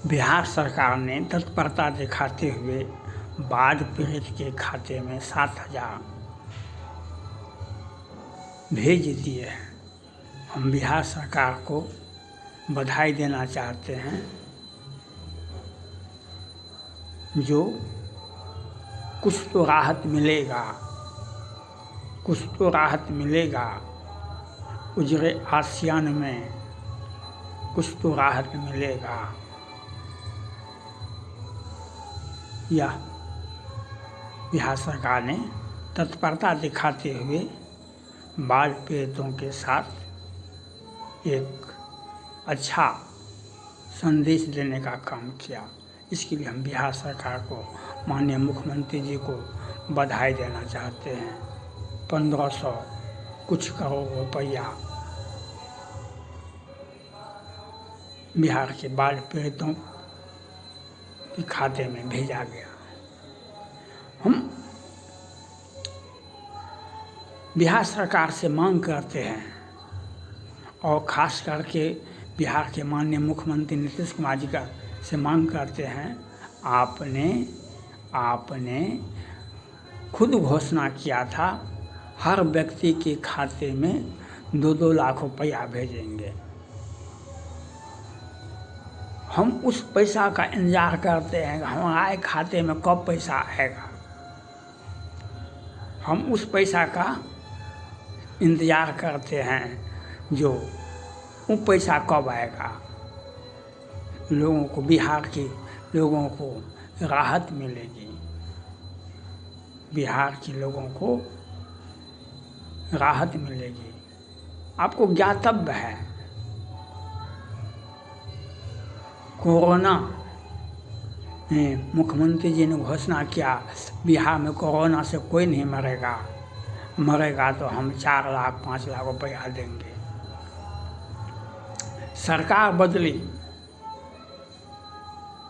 बिहार सरकार ने तत्परता दिखाते हुए बाढ़ पीड़ित के खाते में 7,000 भेज दिए हैं। हम बिहार सरकार को बधाई देना चाहते हैं, जो कुछ तो राहत मिलेगा, कुछ तो राहत मिलेगा। उजड़े आसियान में कुछ तो राहत मिलेगा। यह बिहार सरकार ने तत्परता दिखाते हुए बाढ़ पीड़ितों के साथ एक अच्छा संदेश देने का काम किया। इसके लिए हम बिहार सरकार को, माननीय मुख्यमंत्री जी को बधाई देना चाहते हैं। 1500 कुछ करोड़ रुपया बिहार के बाढ़ पीड़ितों के खाते में भेजा गया। हम बिहार सरकार से मांग करते हैं और ख़ास करके बिहार के माननीय मुख्यमंत्री नीतीश कुमार जी का से मांग करते हैं, आपने खुद घोषणा किया था हर व्यक्ति के खाते में 2-2 लाख रुपया भेजेंगे। हम उस पैसा का इंतज़ार करते हैं कि हमारे खाते में कब पैसा आएगा। हम उस पैसा का इंतज़ार करते हैं, जो वो पैसा कब आएगा। लोगों को, बिहार के लोगों को राहत मिलेगी। बिहार के लोगों को राहत मिलेगी। आपको ज्ञातव्य है, कोरोना में मुख्यमंत्री जी ने घोषणा किया बिहार में कोरोना से कोई नहीं मरेगा तो हम 4 लाख 5 लाख रुपया देंगे। सरकार बदली,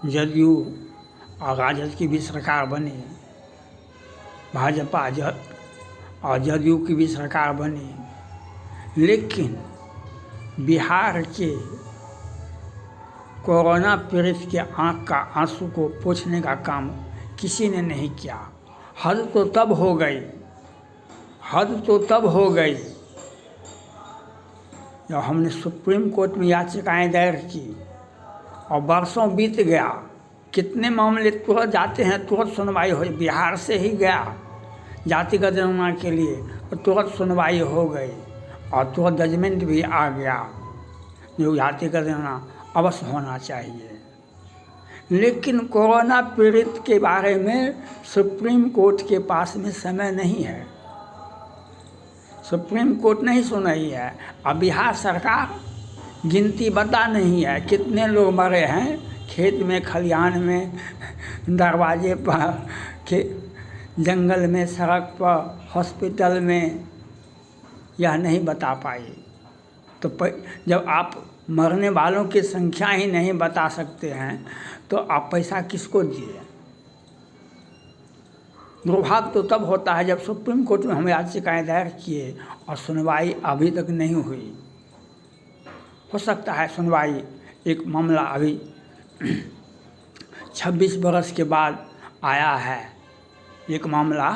जदयू और राजद की भी सरकार बनी, भाजपा और जदयू की भी सरकार बनी, लेकिन बिहार के कोरोना पीड़ित के आँख का आंसू को पोंछने का काम किसी ने नहीं किया। हद तो तब हो गई जब हमने सुप्रीम कोर्ट में याचिकाएं दायर की और बरसों बीत गया। कितने मामले तुरंत जाते हैं, तुरंत सुनवाई हो। बिहार से ही गया जातिगत जनगणना के लिए, तो तुरंत सुनवाई हो गई और तुरंत जजमेंट भी आ गया, जो जातिगत जनगणना अवश्य होना चाहिए। लेकिन कोरोना पीड़ित के बारे में सुप्रीम कोर्ट के पास में समय नहीं है। सुप्रीम कोर्ट नहीं सुन रही है। अब बिहार सरकार गिनती बता नहीं है कितने लोग मरे हैं खेत में, खलिहान में, दरवाजे पर, जंगल में, सड़क पर, हॉस्पिटल में, यह नहीं बता पाई। तो जब आप मरने वालों की संख्या ही नहीं बता सकते हैं, तो आप पैसा किसको दिए। दुर्भाग्य तो तब होता है जब सुप्रीम कोर्ट में हम याचिकाएं दायर किए और सुनवाई अभी तक नहीं हुई। हो सकता है सुनवाई, एक मामला अभी 26 बरस के बाद आया है, एक मामला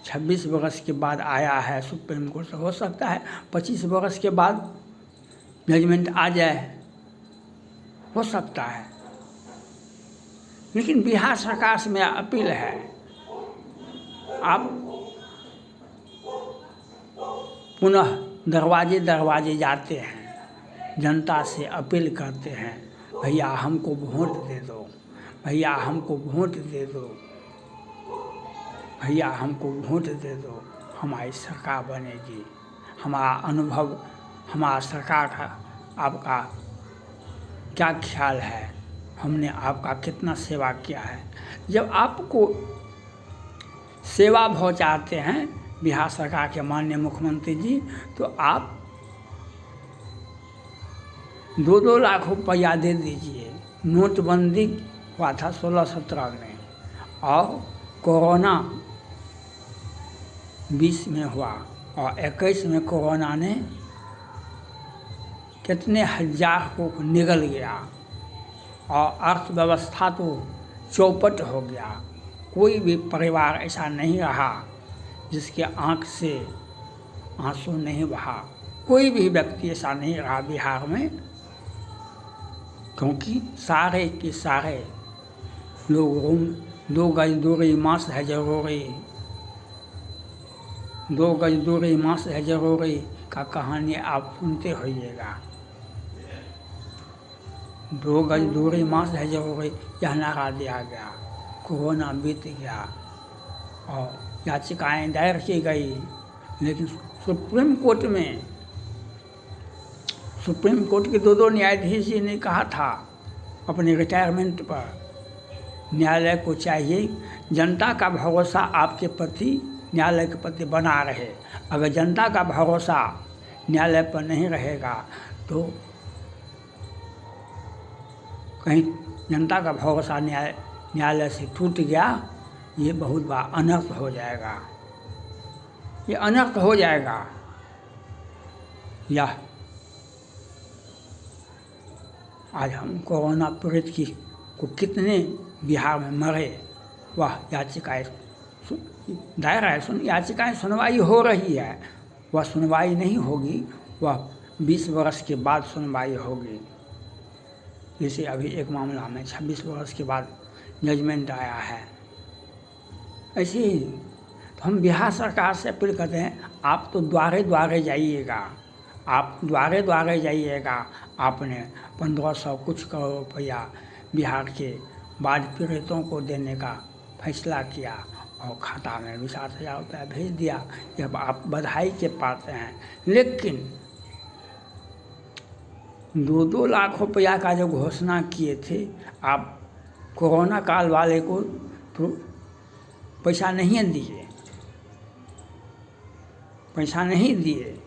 26 बरस के बाद आया है सुप्रीम कोर्ट से। हो सकता है 25 बरस के बाद जजमेंट आ जाए, हो सकता है। लेकिन बिहार सरकार से मेरा अपील है, आप पुनः दरवाजे जाते हैं, जनता से अपील करते हैं, भैया हमको वोट दे दो, भैया हमको वोट दे दो, भैया हमको वोट दे दो, हमारी सरकार बनेगी। हमारा अनुभव, हमारा सरकार का आपका क्या ख्याल है, हमने आपका कितना सेवा किया है। जब आपको सेवा भाव चाहते हैं बिहार सरकार के माननीय मुख्यमंत्री जी, तो आप 2-2 लाख रुपया दे दीजिए। नोटबंदी हुआ था 16-17 में और कोरोना 20 में हुआ और 21 में कोरोना ने कितने हजार को निगल गया और अर्थव्यवस्था तो चौपट हो गया। कोई भी परिवार ऐसा नहीं रहा जिसके आंख से आंसू नहीं बहा। कोई भी व्यक्ति ऐसा नहीं रहा बिहार में, क्योंकि सारे के सारे लोगों 2 गज दूरी मास्क है जरूरी, 2 गज दूरी मास्क है जरूरी का कहानी आप सुनते होइएगा। 2 गज दूरी मास्क है जरूरी यह नारा दिया गया। कोरोना बीत गया और याचिकाएं दायर की गई, लेकिन सुप्रीम कोर्ट के 2 न्यायाधीश जी ने कहा था अपने रिटायरमेंट पर, न्यायालय को चाहिए जनता का भरोसा आपके प्रति न्यायालय के प्रति बना रहे। अगर जनता का भरोसा न्यायालय पर नहीं रहेगा तो कहीं जनता का भरोसा न्यायालय से टूट गया, ये बहुत बड़ा अनर्थ हो जाएगा, ये अनर्थ हो जाएगा। यह आज हम कोरोना पीड़ित को कितने बिहार में मरे, वह याचिकाएँ दायर है, याचिकाएँ सुनवाई हो रही है। वह सुनवाई नहीं होगी, वह 20 वर्ष के बाद सुनवाई होगी। जैसे अभी एक मामला में 26 वर्ष के बाद जजमेंट आया है। ऐसे ही तो हम बिहार सरकार से अपील करते हैं, आप तो द्वारे द्वारे जाइएगा, आप द्वारे द्वारे जाइएगा। आपने 1500 कुछ करोड़ रुपया बिहार के बाढ़ पीड़ितों को देने का फैसला किया और खाता में 20,000 रुपया भेज दिया। जब आप बधाई के पात्र हैं, लेकिन 2-2 लाख रुपया का जो घोषणा किए थे, आप कोरोना काल वाले को तो पैसा नहीं दिए, पैसा नहीं दिए।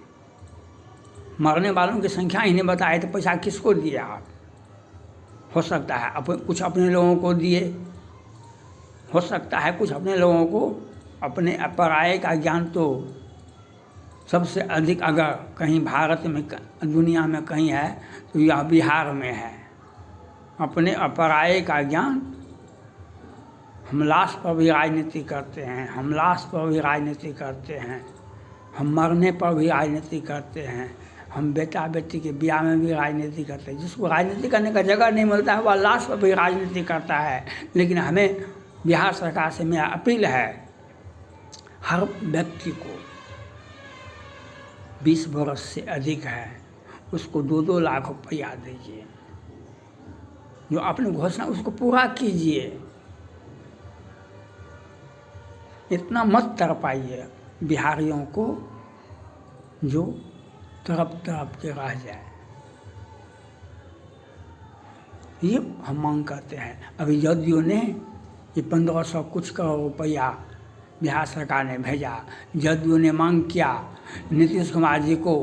मरने वालों की संख्या ही नहीं बताए तो पैसा किसको दिए आप? हो सकता है कुछ अपने लोगों को दिए, हो सकता है कुछ अपने लोगों को, अपने पराये का ज्ञान तो सबसे अधिक अगर कहीं भारत में दुनिया में कहीं है तो यह बिहार में है। अपने अपराये का ज्ञान। हम लाश पर भी राजनीति करते हैं, हम लाश पर भी राजनीति करते हैं, हम मरने पर भी राजनीति करते हैं, हम बेटा बेटी के ब्याह में भी राजनीति करते हैं। जिसको राजनीति करने का जगह नहीं मिलता है वह लाश पर भी राजनीति करता है। लेकिन हमें बिहार सरकार से मेरा अपील है, हर व्यक्ति को 20 वर्ष से अधिक है उसको 2-2 लाख रुपया दीजिए। जो आपने घोषणा उसको पूरा कीजिए। इतना मत तरपाइए बिहारियों को जो तड़प तड़प के रह जाए। ये हम मांग करते हैं। अभी जदयू ने ये 1500 कुछ करोड़ रुपया बिहार सरकार ने भेजा। जदयू ने मांग किया नीतीश कुमार जी को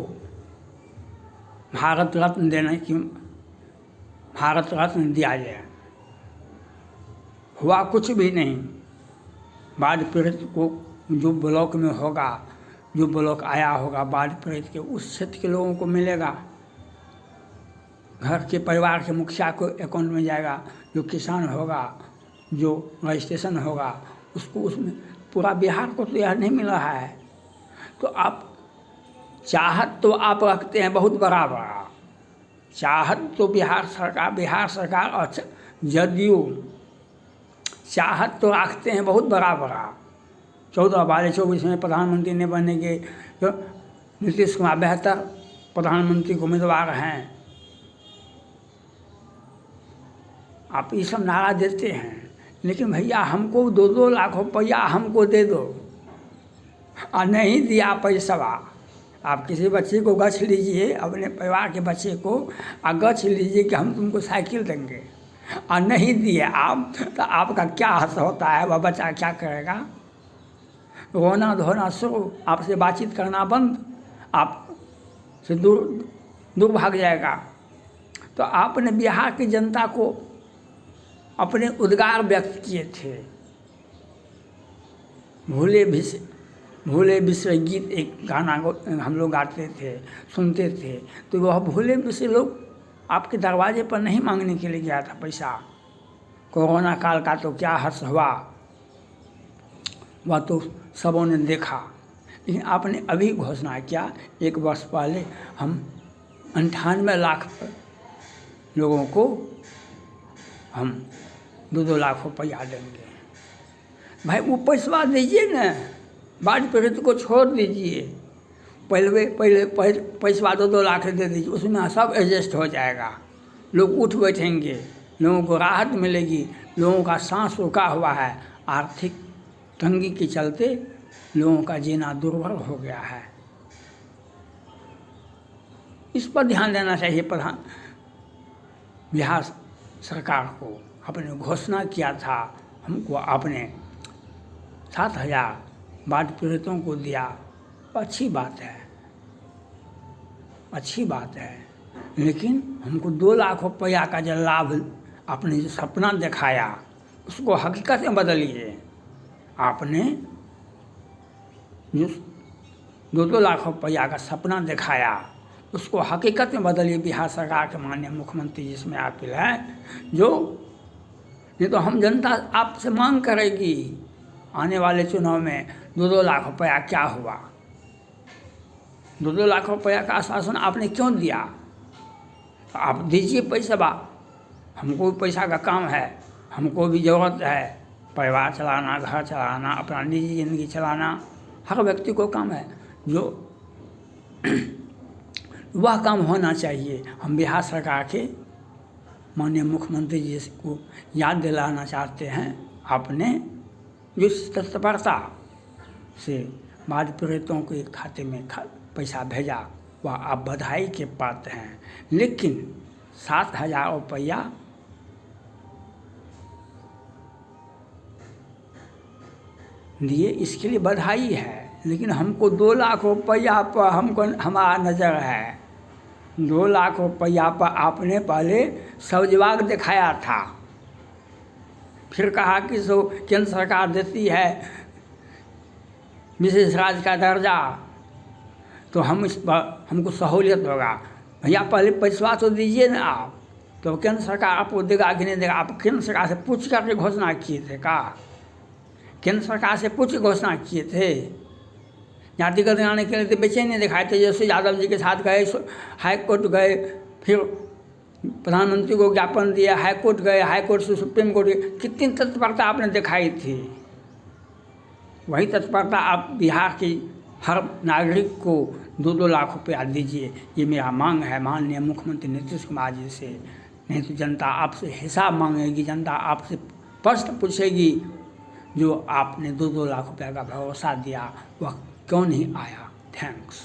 भारत रत्न देने की, भारत रत्न दिया जाए। हुआ कुछ भी नहीं। बाढ़ पीड़ित को जो ब्लॉक में होगा, जो ब्लॉक आया होगा बाढ़ पीड़ित के, उस क्षेत्र के लोगों को मिलेगा। घर के परिवार के मुखिया को अकाउंट में जाएगा। जो किसान होगा, जो रजिस्ट्रेशन होगा, उसको उसमें पूरा बिहार को तो यह नहीं मिल रहा है। तो आप चाहत तो आप रखते हैं बहुत बड़ा चाहत तो बिहार सरकार और जदयू चाहत तो रखते हैं बहुत बड़ा 14-24 में प्रधानमंत्री ने बनने के, तो नीतीश कुमार बेहतर प्रधानमंत्री को उम्मीदवार हैं। आप ये सब नारा देते हैं, लेकिन भैया हमको 2-2 लाख रुपया हमको दे दो। और नहीं दिया पैसा, आप किसी बच्चे को गछ लीजिए, अपने परिवार के बच्चे को गछ लीजिए कि हम तुमको साइकिल देंगे, और नहीं दिए आप, तो आपका क्या हर्ष होता है? वह बच्चा क्या करेगा? रोना धोना शुरू, आपसे बातचीत करना बंद, आप से दूर भाग जाएगा। तो आपने बिहार की जनता को अपने उद्गार व्यक्त किए थे, भूले भी से भोले विषय गीत एक गाना हम लोग गाते थे, सुनते थे। तो वह भोले विषय लोग आपके दरवाजे पर नहीं मांगने के लिए गया था पैसा। कोरोना काल का तो क्या हर्ष हुआ, वह तो सबों ने देखा। लेकिन आपने अभी घोषणा किया, 1 वर्ष पहले हम 98 लाख लोगों को हम 2-2 लाख रुपया देंगे। भाई वो पैसा दीजिए न, बाढ़ पीड़ित को छोड़ दीजिए। पहले पैसा 2-2 लाख दे दीजिए, उसमें सब एडजस्ट हो जाएगा। लोग उठ बैठेंगे, लोगों को राहत मिलेगी। लोगों का सांस रुका हुआ है, आर्थिक तंगी के चलते लोगों का जीना दुर्भर हो गया है। इस पर ध्यान देना चाहिए। बिहार सरकार को आपने घोषणा किया था, हमको आपने 7,000 बाढ़ पीड़ितों को दिया, अच्छी बात है, अच्छी बात है। लेकिन हमको 2 लाख रुपया का जो लाभ आपने जो सपना दिखाया, उसको हकीकत में बदलिए। आपने जो 2-2 लाख रुपया का सपना दिखाया, उसको हकीकत में बदलिए। बिहार सरकार के माननीय मुख्यमंत्री जिसमें अपील है, जो नहीं तो हम जनता आपसे मांग करेगी आने वाले चुनाव में 2-2 लाख रुपया क्या हुआ। 2-2 लाख रुपया का आश्वासन आपने क्यों दिया? आप दीजिए पैसा, हमको भी पैसा का काम है, हमको भी ज़रूरत है। परिवार चलाना, घर चलाना, अपना निजी ज़िंदगी चलाना हर व्यक्ति को काम है। जो वह काम होना चाहिए। हम बिहार सरकार के माननीय मुख्यमंत्री जी को याद दिलाना चाहते हैं, आपने जिस तत्परता से बाढ़ पीड़ितों के खाते में पैसा भेजा, वह आप बधाई के पात्र हैं। लेकिन 7,000 रुपया दिए, इसके लिए बधाई है। लेकिन हमको 2 लाख रुपया पर हमको हमारा नज़र है। 2 लाख रुपया पर आपने पहले सौजवाग दिखाया था, फिर कहा कि केंद्र सरकार देती है विशेष राज्य का दर्जा, तो हम इस पर हमको सहूलियत होगा। भैया पहले पैसा तो दीजिए ना आप, तो केंद्र सरकार आपको देगा कि नहीं देगा। आप केंद्र सरकार से पूछ करके घोषणा किए थे का? केंद्र सरकार से पूछ घोषणा किए थे? जातिगत आने के लिए तो बेचैनी दिखाए थे। जैसे यादव जी के साथ गए, हाई कोर्ट गए, फिर प्रधानमंत्री को ज्ञापन दिया, हाई कोर्ट गए, हाई कोर्ट से सुप्रीम कोर्ट गए। कितनी तत्परता आपने दिखाई थी। वही तत्परता आप बिहार की हर नागरिक को 2-2 लाख रुपया दीजिए, ये मेरा मांग है माननीय मुख्यमंत्री नीतीश कुमार जी से। नहीं तो जनता आपसे हिसाब मांगेगी, जनता आपसे प्रश्न पूछेगी। जो आपने 2-2 लाख रुपया का भरोसा दिया, वह क्यों नहीं आया? थैंक्स।